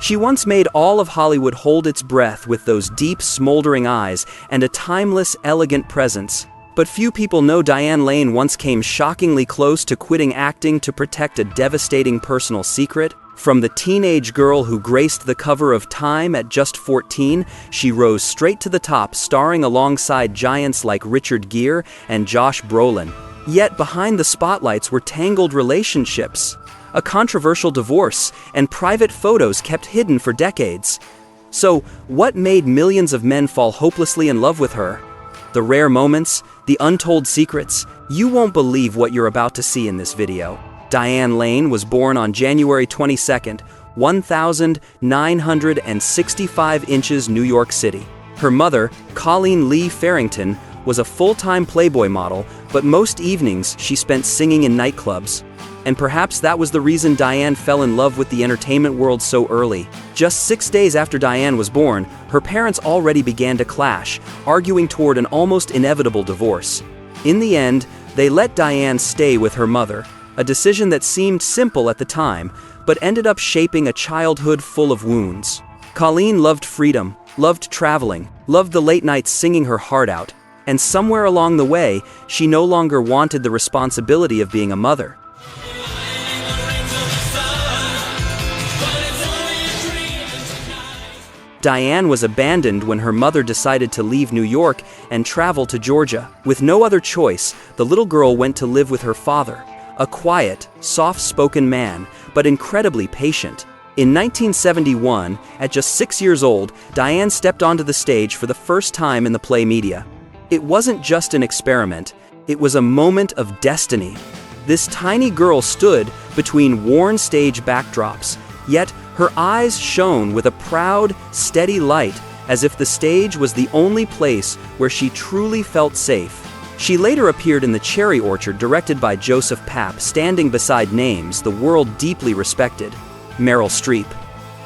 She once made all of Hollywood hold its breath with those deep, smoldering eyes and a timeless, elegant presence. But few people know Diane Lane once came shockingly close to quitting acting to protect a devastating personal secret. From the teenage girl who graced the cover of Time at just 14, she rose straight to the top, starring alongside giants like Richard Gere and Josh Brolin. Yet behind the spotlights were tangled relationships, a controversial divorce, and private photos kept hidden for decades. So, what made millions of men fall hopelessly in love with her? The rare moments, the untold secrets. You won't believe what you're about to see in this video. Diane Lane was born on January 22, 1965 inches, New York City. Her mother, Colleen Lee Farrington, was a full-time Playboy model, but most evenings she spent singing in nightclubs. And perhaps that was the reason Diane fell in love with the entertainment world so early. Just 6 days after Diane was born, her parents already began to clash, arguing toward an almost inevitable divorce. In the end, they let Diane stay with her mother, a decision that seemed simple at the time, but ended up shaping a childhood full of wounds. Colleen loved freedom, loved traveling, loved the late nights singing her heart out, and somewhere along the way, she no longer wanted the responsibility of being a mother. Diane was abandoned when her mother decided to leave New York and travel to Georgia. With no other choice, the little girl went to live with her father, a quiet, soft-spoken man, but incredibly patient. In 1971, at just 6 years old, Diane stepped onto the stage for the first time in the play media. It wasn't just an experiment, it was a moment of destiny. This tiny girl stood between worn stage backdrops, yet her eyes shone with a proud, steady light, as if the stage was the only place where she truly felt safe. She later appeared in The Cherry Orchard, directed by Joseph Papp, standing beside names the world deeply respected: Meryl Streep,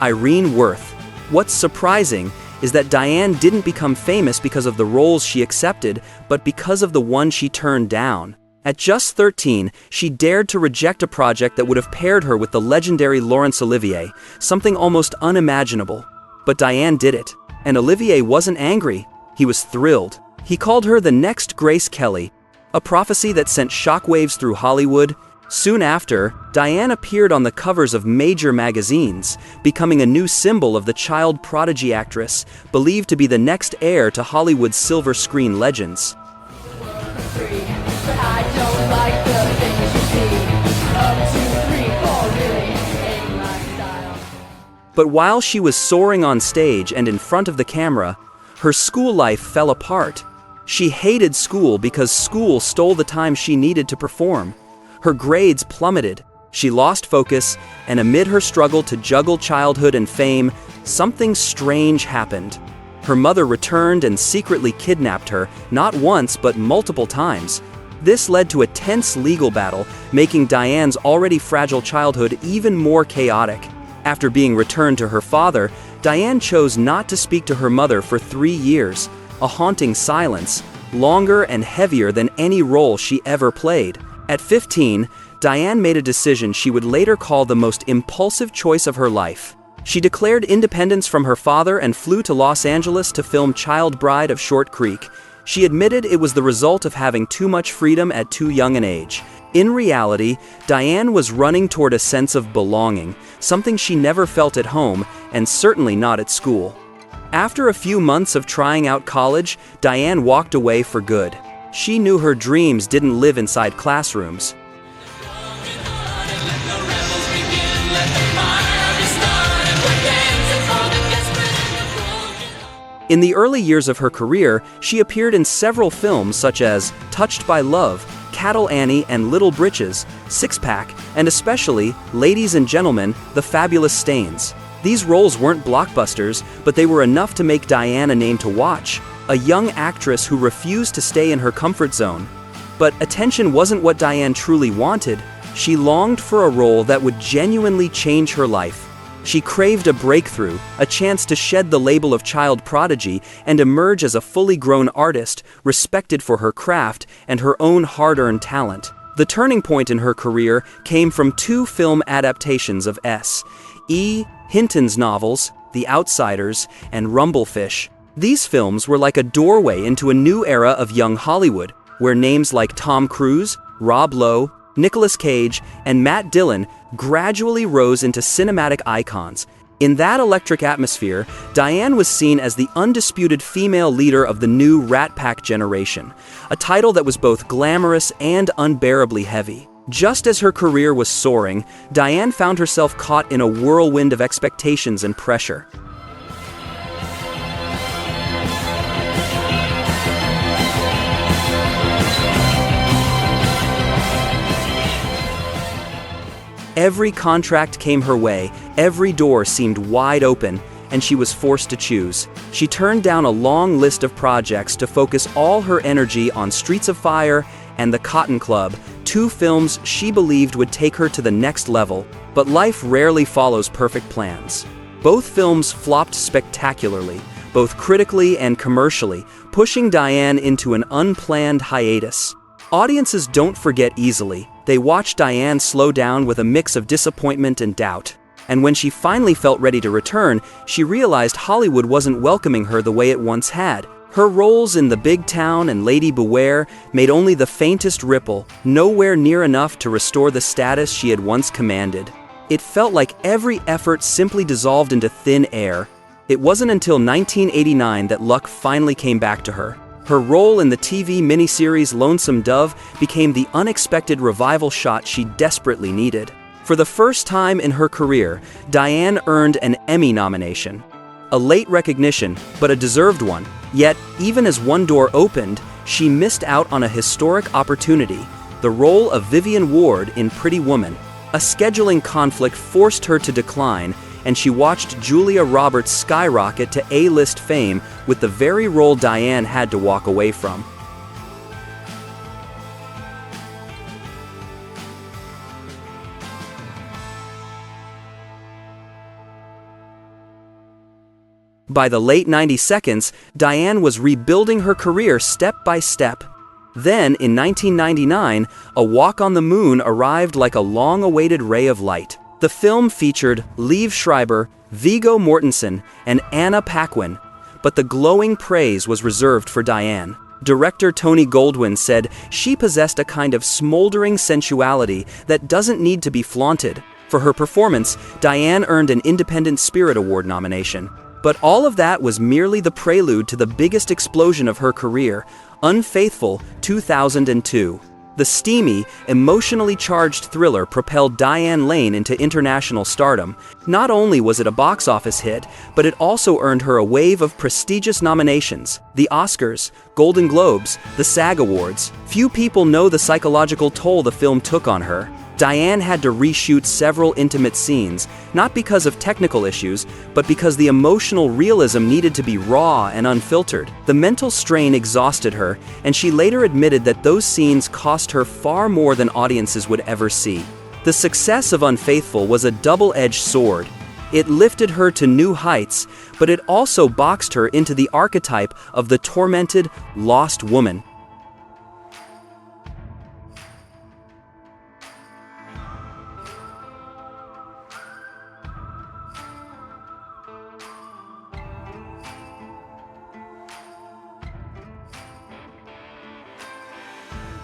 Irene Worth. What's surprising is that Diane didn't become famous because of the roles she accepted, but because of the one she turned down. At just 13, she dared to reject a project that would have paired her with the legendary Laurence Olivier, something almost unimaginable. But Diane did it, and Olivier wasn't angry, he was thrilled. He called her the next Grace Kelly, a prophecy that sent shockwaves through Hollywood. Soon after, Diane appeared on the covers of major magazines, becoming a new symbol of the child prodigy actress, believed to be the next heir to Hollywood's silver screen legends. But while she was soaring on stage and in front of the camera, her school life fell apart. She hated school because school stole the time she needed to perform. Her grades plummeted, she lost focus, and amid her struggle to juggle childhood and fame, something strange happened. Her mother returned and secretly kidnapped her, not once but multiple times. This led to a tense legal battle, making Diane's already fragile childhood even more chaotic. After being returned to her father, Diane chose not to speak to her mother for 3 years, a haunting silence, longer and heavier than any role she ever played. At 15, Diane made a decision she would later call the most impulsive choice of her life. She declared independence from her father and flew to Los Angeles to film Child Bride of Short Creek. She admitted it was the result of having too much freedom at too young an age. In reality, Diane was running toward a sense of belonging, something she never felt at home, and certainly not at school. After a few months of trying out college, Diane walked away for good. She knew her dreams didn't live inside classrooms. In the early years of her career, she appeared in several films such as Touched by Love, Cattle Annie and Little Britches, Six Pack, and especially Ladies and Gentlemen, The Fabulous Stains. These roles weren't blockbusters, but they were enough to make Diane a name to watch, a young actress who refused to stay in her comfort zone. But attention wasn't what Diane truly wanted. She longed for a role that would genuinely change her life. She craved a breakthrough, a chance to shed the label of child prodigy and emerge as a fully grown artist, respected for her craft and her own hard-earned talent. The turning point in her career came from 2 film adaptations of S. E. Hinton's novels, The Outsiders and Rumblefish. These films were like a doorway into a new era of young Hollywood, where names like Tom Cruise, Rob Lowe, Nicolas Cage, and Matt Dillon gradually rose into cinematic icons. In that electric atmosphere, Diane was seen as the undisputed female leader of the new Rat Pack generation, a title that was both glamorous and unbearably heavy. Just as her career was soaring, Diane found herself caught in a whirlwind of expectations and pressure. Every contract came her way, every door seemed wide open, and she was forced to choose. She turned down a long list of projects to focus all her energy on Streets of Fire and The Cotton Club, two films she believed would take her to the next level. But life rarely follows perfect plans. Both films flopped spectacularly, both critically and commercially, pushing Diane into an unplanned hiatus. Audiences don't forget easily. They watched Diane slow down with a mix of disappointment and doubt. And when she finally felt ready to return, she realized Hollywood wasn't welcoming her the way it once had. Her roles in The Big Town and Lady Beware made only the faintest ripple, nowhere near enough to restore the status she had once commanded. It felt like every effort simply dissolved into thin air. It wasn't until 1989 that luck finally came back to her. Her role in the TV miniseries Lonesome Dove became the unexpected revival shot she desperately needed. For the first time in her career, Diane earned an Emmy nomination. A late recognition, but a deserved one. Yet, even as one door opened, she missed out on a historic opportunity, the role of Vivian Ward in Pretty Woman. A scheduling conflict forced her to decline, and she watched Julia Roberts skyrocket to A-list fame with the very role Diane had to walk away from. By the late 90s, Diane was rebuilding her career step by step. Then, in 1999, A Walk on the Moon arrived like a long-awaited ray of light. The film featured Liev Schreiber, Viggo Mortensen, and Anna Paquin, but the glowing praise was reserved for Diane. Director Tony Goldwyn said she possessed a kind of smoldering sensuality that doesn't need to be flaunted. For her performance, Diane earned an Independent Spirit Award nomination. But all of that was merely the prelude to the biggest explosion of her career, Unfaithful, 2002. The steamy, emotionally charged thriller propelled Diane Lane into international stardom. Not only was it a box office hit, but it also earned her a wave of prestigious nominations: the Oscars, Golden Globes, the SAG Awards. Few people know the psychological toll the film took on her. Diane had to reshoot several intimate scenes, not because of technical issues, but because the emotional realism needed to be raw and unfiltered. The mental strain exhausted her, and she later admitted that those scenes cost her far more than audiences would ever see. The success of Unfaithful was a double-edged sword. It lifted her to new heights, but it also boxed her into the archetype of the tormented, lost woman.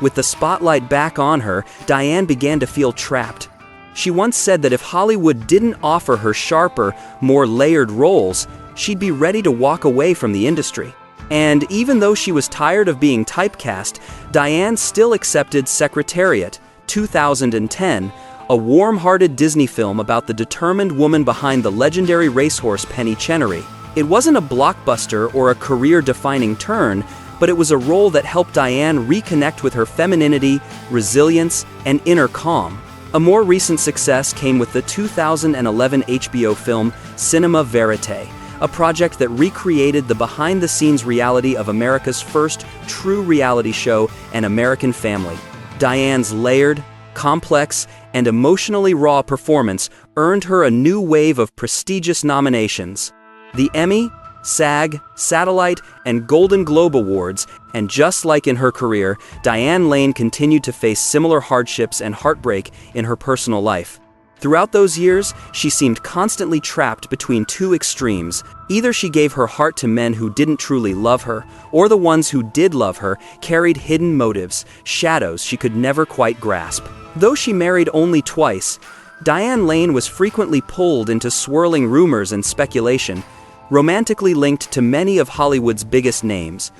With the spotlight back on her, Diane began to feel trapped. She once said that if Hollywood didn't offer her sharper, more layered roles, she'd be ready to walk away from the industry. And even though she was tired of being typecast, Diane still accepted Secretariat, 2010, a warm-hearted Disney film about the determined woman behind the legendary racehorse Penny Chenery. It wasn't a blockbuster or a career-defining turn, but it was a role that helped Diane reconnect with her femininity, resilience, and inner calm. A more recent success came with the 2011 HBO film Cinema Verite, a project that recreated the behind-the-scenes reality of America's first true reality show, An American Family. Diane's layered, complex, and emotionally raw performance earned her a new wave of prestigious nominations: the Emmy, SAG, Satellite, and Golden Globe Awards, and just like in her career, Diane Lane continued to face similar hardships and heartbreak in her personal life. Throughout those years, she seemed constantly trapped between two extremes. Either she gave her heart to men who didn't truly love her, or the ones who did love her carried hidden motives, shadows she could never quite grasp. Though she married only twice, Diane Lane was frequently pulled into swirling rumors and speculation, romantically linked to many of Hollywood's biggest names.